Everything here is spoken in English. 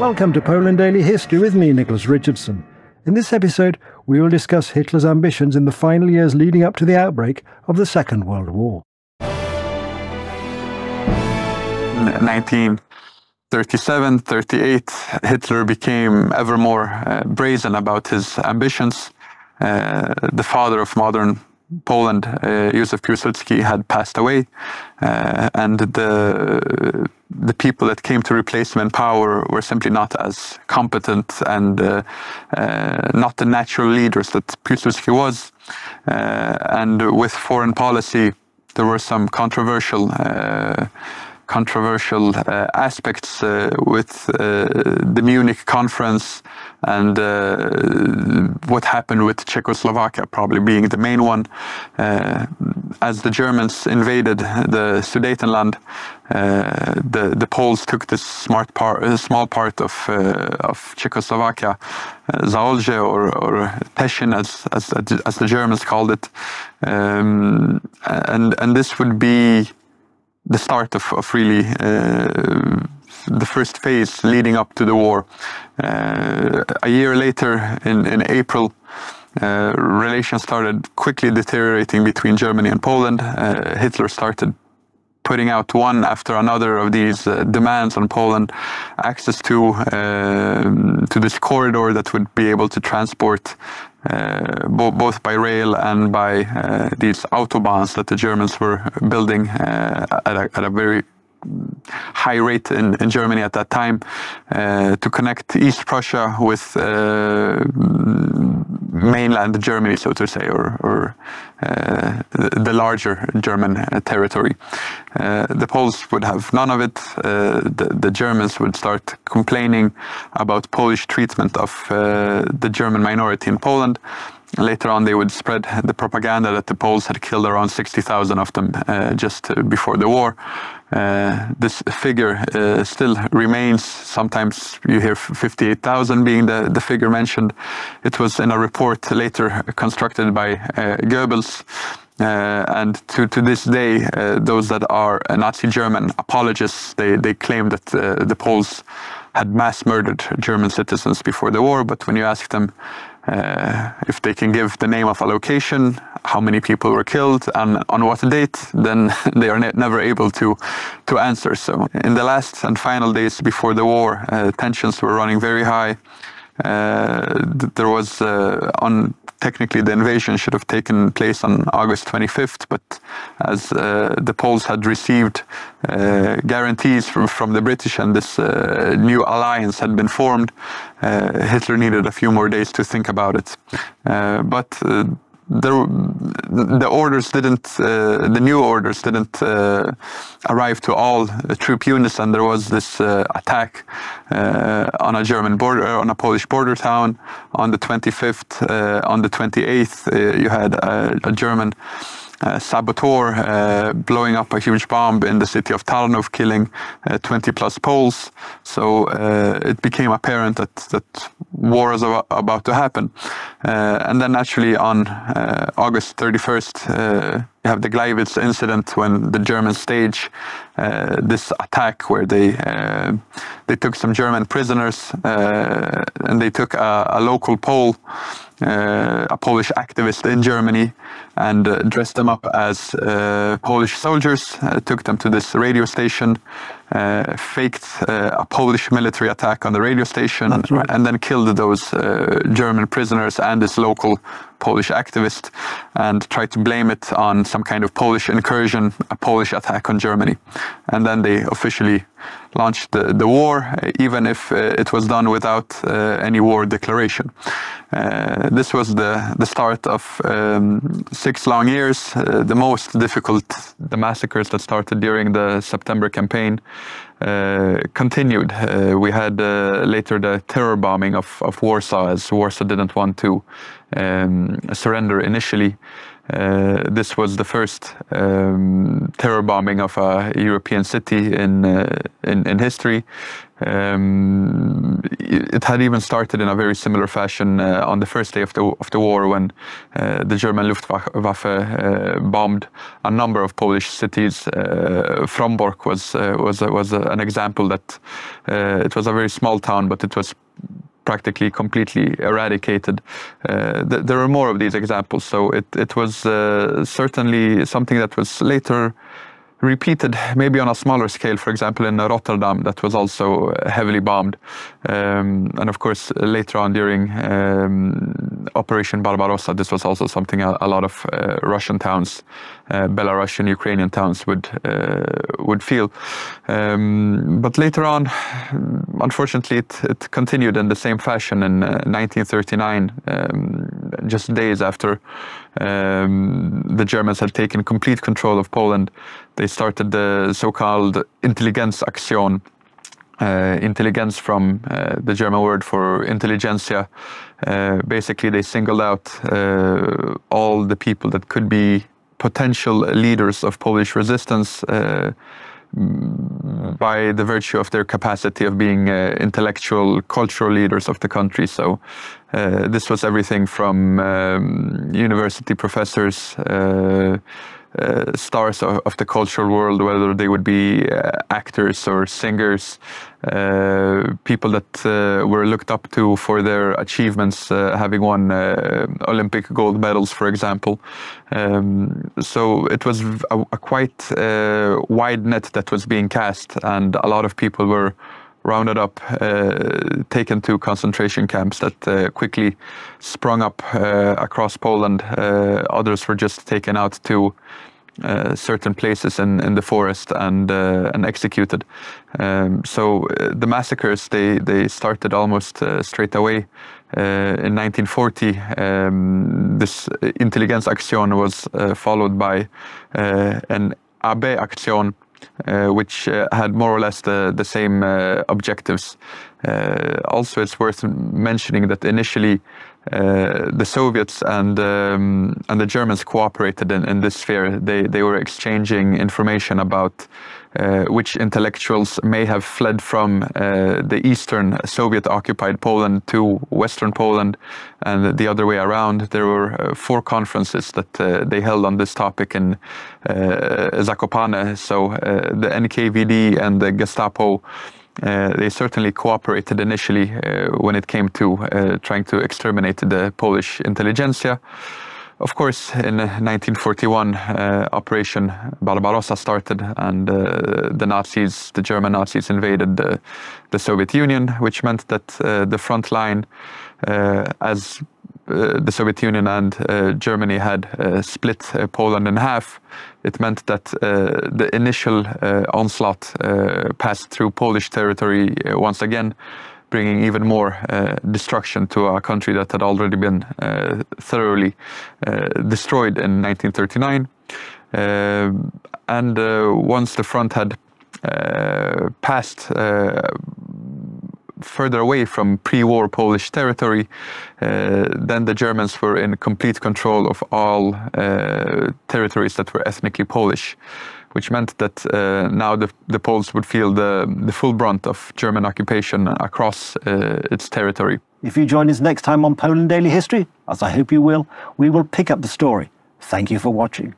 Welcome to Poland Daily History with me, Nicholas Richardson. In this episode, we will discuss Hitler's ambitions in the final years leading up to the outbreak of the Second World War. 1937-38, Hitler became ever more brazen about his ambitions. The father of modern Poland, Józef Piłsudski, had passed away, and the people that came to replace him in power were simply not as competent and not the natural leaders that Piłsudski was. And with foreign policy, there were some controversial aspects with the Munich conference and what happened with Czechoslovakia probably being the main one. As the Germans invaded the Sudetenland, the Poles took this small part of Czechoslovakia, Zaolzie or Teschin as the Germans called it, and this would be the start of really the first phase leading up to the war. A year later, in April, relations started quickly deteriorating between Germany and Poland. Hitler started putting out one after another of these demands on Poland, access to this corridor that would be able to transport both by rail and by these autobahns that the Germans were building at a very high rate in Germany at that time, to connect East Prussia with mainland Germany, so to say, or the larger German territory. The Poles would have none of it. The Germans would start complaining about Polish treatment of the German minority in Poland. Later on, they would spread the propaganda that the Poles had killed around 60,000 of them just before the war. This figure still remains. Sometimes you hear 58,000 being the figure mentioned. It was in a report later constructed by Goebbels. And to this day, those that are Nazi German apologists, they claim that the Poles had mass murdered German citizens before the war. But when you ask them if they can give the name of a location, how many people were killed, and on what date, then they are never able to answer. So in the last and final days before the war, tensions were running very high. There was technically the invasion should have taken place on August 25th, but as the Poles had received guarantees from the British and this new alliance had been formed, Hitler needed a few more days to think about it. But the orders didn't, the new orders didn't arrive to all troop units, and there was this attack on a German border, on a Polish border town on the 25th. On the 28th, you had a German saboteur blowing up a huge bomb in the city of Tarnów, killing 20 plus Poles. So it became apparent that war was about to happen. And then naturally on August 31st, you have the Gleiwitz incident when the Germans staged this attack where they took some German prisoners and they took a local Pole, a Polish activist in Germany, and dressed them up as Polish soldiers, took them to this radio station, faked a Polish military attack on the radio station, right, and then killed those German prisoners and this local Polish activist, and tried to blame it on some kind of Polish incursion, a Polish attack on Germany. And then they officially launched the war, even if it was done without any war declaration. This was the start of 6 long years. The most difficult, the massacres that started during the September campaign, continued. We had later the terror bombing of Warsaw, as Warsaw didn't want to surrender initially. This was the first terror bombing of a European city in history. It had even started in a very similar fashion on the first day of the war, when the German Luftwaffe bombed a number of Polish cities. Frombork was an example that it was a very small town, but it was practically completely eradicated. There are more of these examples, so it was certainly something that was later repeated, maybe on a smaller scale, for example in Rotterdam, that was also heavily bombed. And of course later on during Operation Barbarossa, this was also something a lot of Russian towns, Belarusian, Ukrainian towns would feel. But later on, unfortunately, it continued in the same fashion in 1939, just days after the Germans had taken complete control of Poland. They started the so-called Intelligenzaktion. Intelligenz from the German word for intelligentsia. Basically, they singled out all the people that could be potential leaders of Polish resistance by the virtue of their capacity of being intellectual, cultural leaders of the country. So this was everything from university professors, stars of the cultural world, whether they would be actors or singers, people that were looked up to for their achievements, having won Olympic gold medals, for example. So it was a quite wide net that was being cast, and a lot of people were rounded up, taken to concentration camps that quickly sprung up across Poland. Others were just taken out to certain places in the forest and executed. So the massacres, they started almost straight away. In 1940, this Intelligenzaktion was followed by an AB-Aktion, which had more or less the same objectives. Also, it's worth mentioning that initially the Soviets and the Germans cooperated in this sphere. They were exchanging information about which intellectuals may have fled from the eastern Soviet-occupied Poland to Western Poland, and the other way around. There were 4 conferences that they held on this topic in Zakopane. So the NKVD and the Gestapo, they certainly cooperated initially when it came to trying to exterminate the Polish intelligentsia. Of course, in 1941, Operation Barbarossa started, and the German Nazis invaded the Soviet Union, which meant that the front line, as the Soviet Union and Germany had split Poland in half, it meant that the initial onslaught passed through Polish territory once again, bringing even more destruction to a country that had already been thoroughly destroyed in 1939. And once the front had passed further away from pre-war Polish territory, then the Germans were in complete control of all territories that were ethnically Polish, which meant that now the Poles would feel the full brunt of German occupation across its territory. If you join us next time on Poland Daily History, as I hope you will, we will pick up the story. Thank you for watching.